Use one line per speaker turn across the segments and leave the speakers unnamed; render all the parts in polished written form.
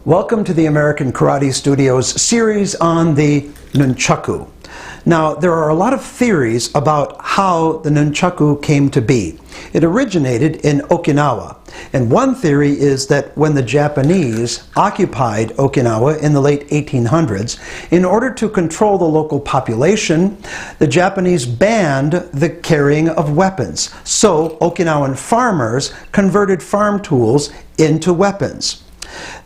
Welcome to the American Karate Studios series on the Nunchaku. Now, there are a lot of theories about how the Nunchaku came to be. It originated in Okinawa, and one theory is that when the Japanese occupied Okinawa in the late 1800s, in order to control the local population, the Japanese banned the carrying of weapons. So Okinawan farmers converted farm tools into weapons.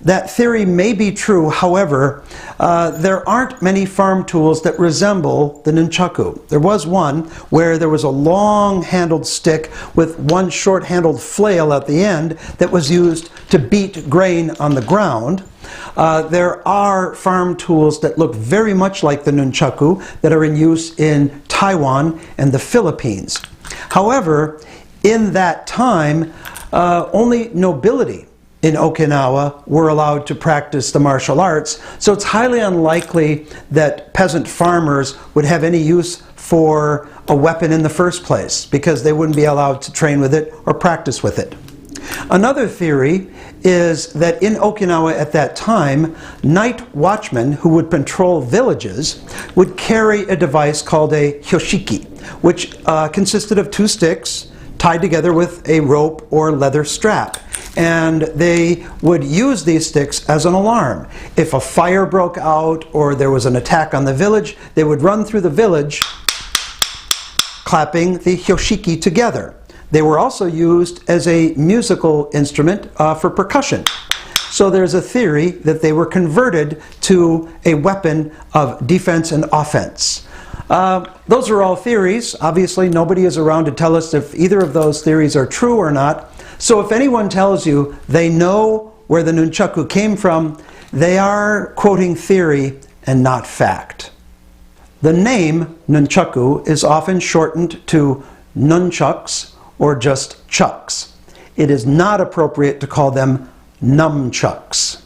That theory may be true, however, there aren't many farm tools that resemble the nunchaku. There was one where there was a long-handled stick with one short-handled flail at the end that was used to beat grain on the ground. There are farm tools that look very much like the nunchaku that are in use in Taiwan and the Philippines. However, in that time, only nobility in Okinawa were allowed to practice the martial arts, so it's highly unlikely that peasant farmers would have any use for a weapon in the first place, because they wouldn't be allowed to train with it or practice with it. Another theory is that in Okinawa at that time, night watchmen who would patrol villages would carry a device called a hyoshiki, which consisted of two sticks tied together with a rope or leather strap. And they would use these sticks as an alarm. If a fire broke out or there was an attack on the village, they would run through the village clapping the hyoshiki together. They were also used as a musical instrument for percussion. So there's a theory that they were converted to a weapon of defense and offense. Those are all theories. Obviously, nobody is around to tell us if either of those theories are true or not. So if anyone tells you they know where the nunchaku came from, they are quoting theory and not fact. The name nunchaku is often shortened to nunchucks or just chucks. It is not appropriate to call them numchucks.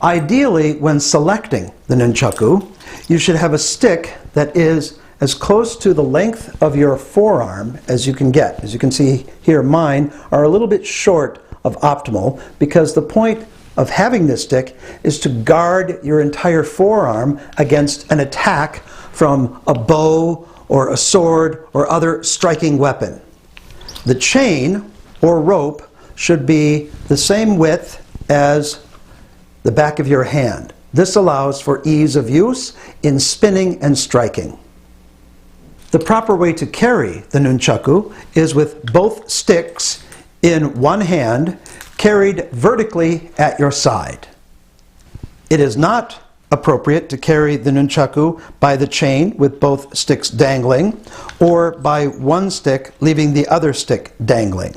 Ideally, when selecting the nunchaku, you should have a stick that is as close to the length of your forearm as you can get. As you can see here, mine are a little bit short of optimal, because the point of having this stick is to guard your entire forearm against an attack from a bow or a sword or other striking weapon. The chain or rope should be the same width as the back of your hand. This allows for ease of use in spinning and striking. The proper way to carry the nunchaku is with both sticks in one hand, carried vertically at your side. It is not appropriate to carry the nunchaku by the chain with both sticks dangling, or by one stick leaving the other stick dangling.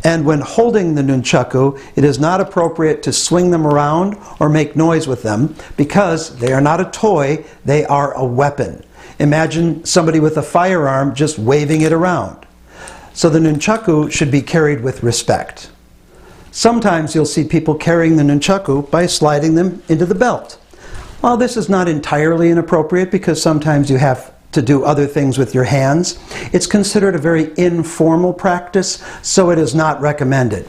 And when holding the nunchaku, it is not appropriate to swing them around or make noise with them, because they are not a toy, they are a weapon. Imagine somebody with a firearm just waving it around. So the nunchaku should be carried with respect. Sometimes you'll see people carrying the nunchaku by sliding them into the belt. While this is not entirely inappropriate, because sometimes you have to do other things with your hands, it's considered a very informal practice, so it is not recommended.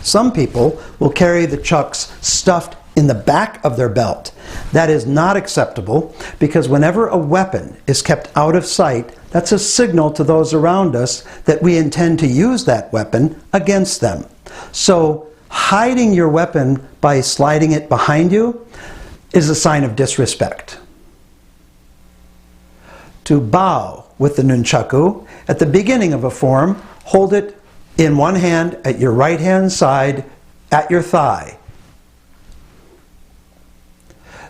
Some people will carry the chucks stuffed in the back of their belt. That is not acceptable, because whenever a weapon is kept out of sight, that's a signal to those around us that we intend to use that weapon against them. So hiding your weapon by sliding it behind you is a sign of disrespect. To bow with the nunchaku, at the beginning of a form, hold it in one hand at your right hand side at your thigh.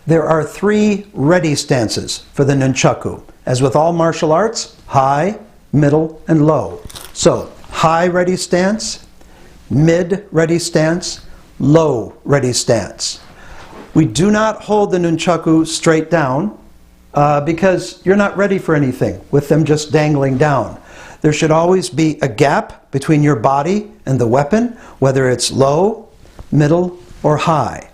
There are three ready stances for the nunchaku. As with all martial arts, high, middle, and low. So, high ready stance, mid ready stance, low ready stance. We do not hold the nunchaku straight down, because you're not ready for anything with them just dangling down. There should always be a gap between your body and the weapon, whether it's low, middle, or high.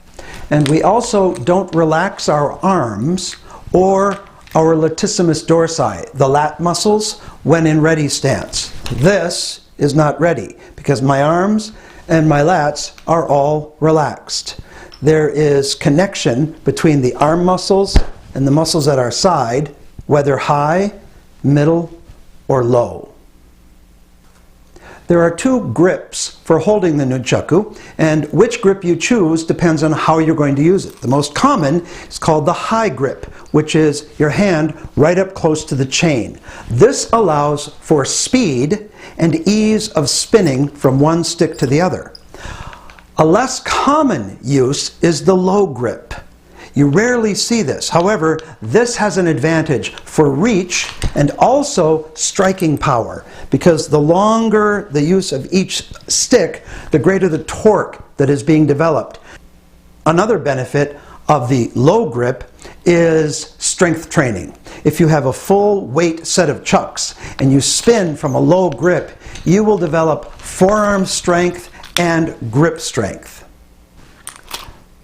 And we also don't relax our arms or our latissimus dorsi, the lat muscles, when in ready stance. This is not ready, because my arms and my lats are all relaxed. There is connection between the arm muscles and the muscles at our side, whether high, middle, or low. There are two grips for holding the nunchaku, and which grip you choose depends on how you're going to use it. The most common is called the high grip, which is your hand right up close to the chain. This allows for speed and ease of spinning from one stick to the other. A less common use is the low grip. You rarely see this. However, this has an advantage for reach and also striking power, because the longer the use of each stick, the greater the torque that is being developed. Another benefit of the low grip is strength training. If you have a full weight set of chucks and you spin from a low grip, you will develop forearm strength and grip strength.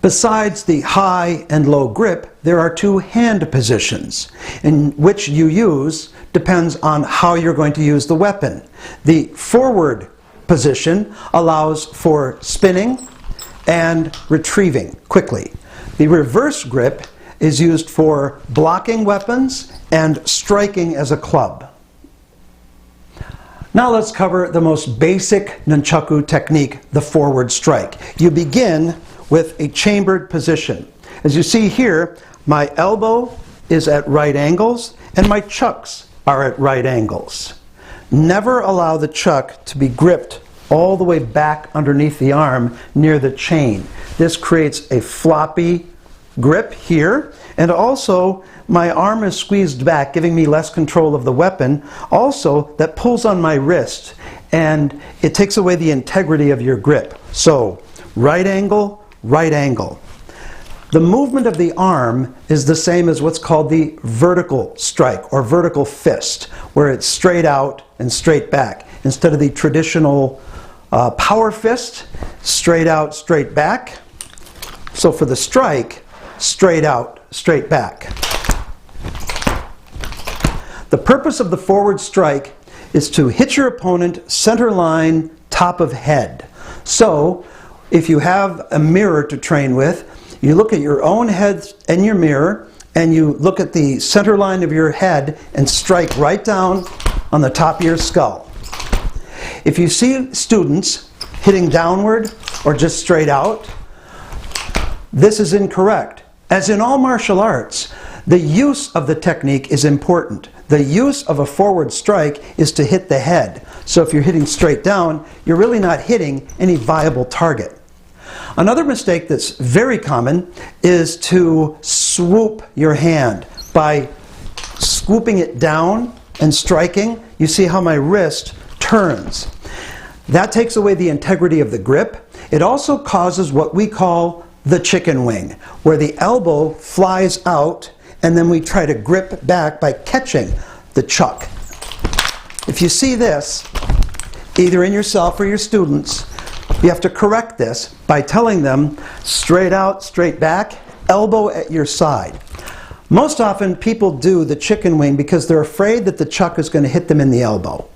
Besides the high and low grip, there are two hand positions, in which you use depends on how you're going to use the weapon. The forward position allows for spinning and retrieving quickly. The reverse grip is used for blocking weapons and striking as a club. Now let's cover the most basic nunchaku technique, the forward strike. You begin with a chambered position. As you see here, my elbow is at right angles and my chucks are at right angles. Never allow the chuck to be gripped all the way back underneath the arm near the chain. This creates a floppy grip here, and also my arm is squeezed back, giving me less control of the weapon. Also, that pulls on my wrist and it takes away the integrity of your grip. So, right angle, right angle. The movement of the arm is the same as what's called the vertical strike or vertical fist, where it's straight out and straight back. Instead of the traditional power fist, straight out, straight back. So for the strike, straight out, straight back. The purpose of the forward strike is to hit your opponent center line, top of head. So if you have a mirror to train with, you look at your own head in your mirror and you look at the center line of your head and strike right down on the top of your skull. If you see students hitting downward or just straight out, this is incorrect. As in all martial arts, the use of the technique is important. The use of a forward strike is to hit the head. So if you're hitting straight down, you're really not hitting any viable target. Another mistake that's very common is to swoop your hand. By swooping it down and striking, you see how my wrist turns. That takes away the integrity of the grip. It also causes what we call the chicken wing, where the elbow flies out and then we try to grip back by catching the chuck. If you see this, either in yourself or your students, you have to correct this by telling them straight out, straight back, elbow at your side. Most often people do the chicken wing because they're afraid that the chuck is going to hit them in the elbow.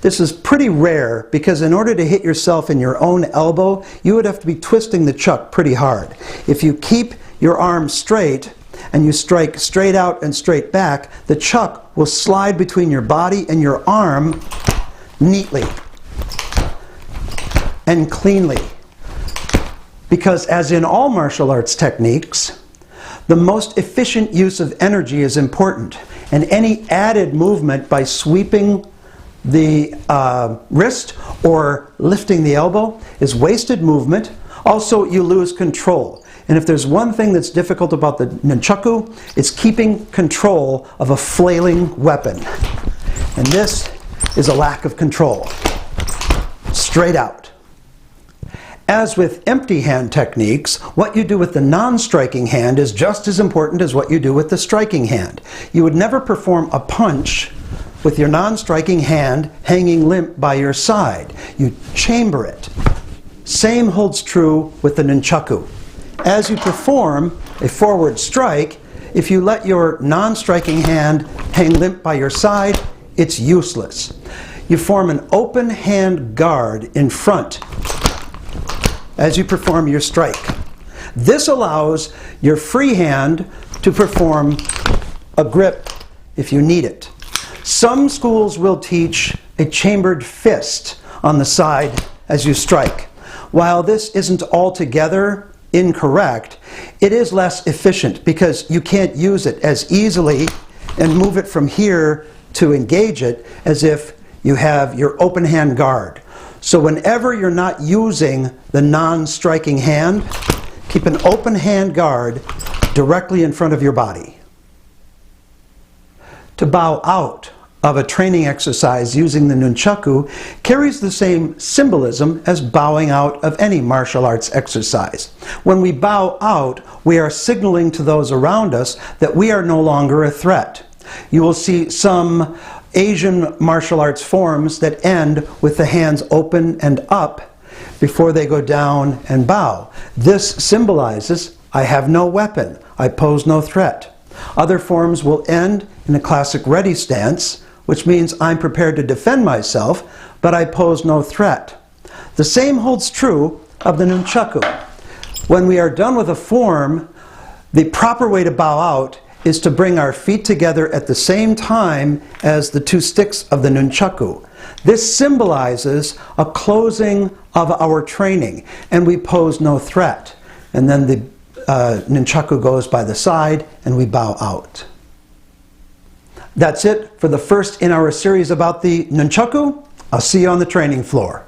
This is pretty rare because in order to hit yourself in your own elbow, you would have to be twisting the chuck pretty hard. If you keep your arm straight and you strike straight out and straight back, the chuck will slide between your body and your arm neatly and cleanly. Because as in all martial arts techniques, the most efficient use of energy is important, and any added movement by sweeping the wrist or lifting the elbow is wasted movement. Also, you lose control. And if there's one thing that's difficult about the nunchaku, it's keeping control of a flailing weapon. And this is a lack of control. Straight out. As with empty hand techniques, what you do with the non-striking hand is just as important as what you do with the striking hand. You would never perform a punch with your non-striking hand hanging limp by your side. You chamber it. Same holds true with the nunchaku. As you perform a forward strike, if you let your non-striking hand hang limp by your side, it's useless. You form an open hand guard in front as you perform your strike. This allows your free hand to perform a grip if you need it. Some schools will teach a chambered fist on the side as you strike. While this isn't altogether incorrect, it is less efficient because you can't use it as easily and move it from here to engage it as if you have your open hand guard. So whenever you're not using the non-striking hand, keep an open hand guard directly in front of your body. To bow out of a training exercise using the nunchaku carries the same symbolism as bowing out of any martial arts exercise. When we bow out, we are signaling to those around us that we are no longer a threat. You will see some Asian martial arts forms that end with the hands open and up before they go down and bow. This symbolizes, I have no weapon, I pose no threat. Other forms will end in a classic ready stance, which means I'm prepared to defend myself, but I pose no threat. The same holds true of the nunchaku. When we are done with a form, the proper way to bow out is to bring our feet together at the same time as the two sticks of the nunchaku. This symbolizes a closing of our training, and we pose no threat. And then the nunchaku goes by the side, and we bow out. That's it for the first in our series about the nunchaku. I'll see you on the training floor.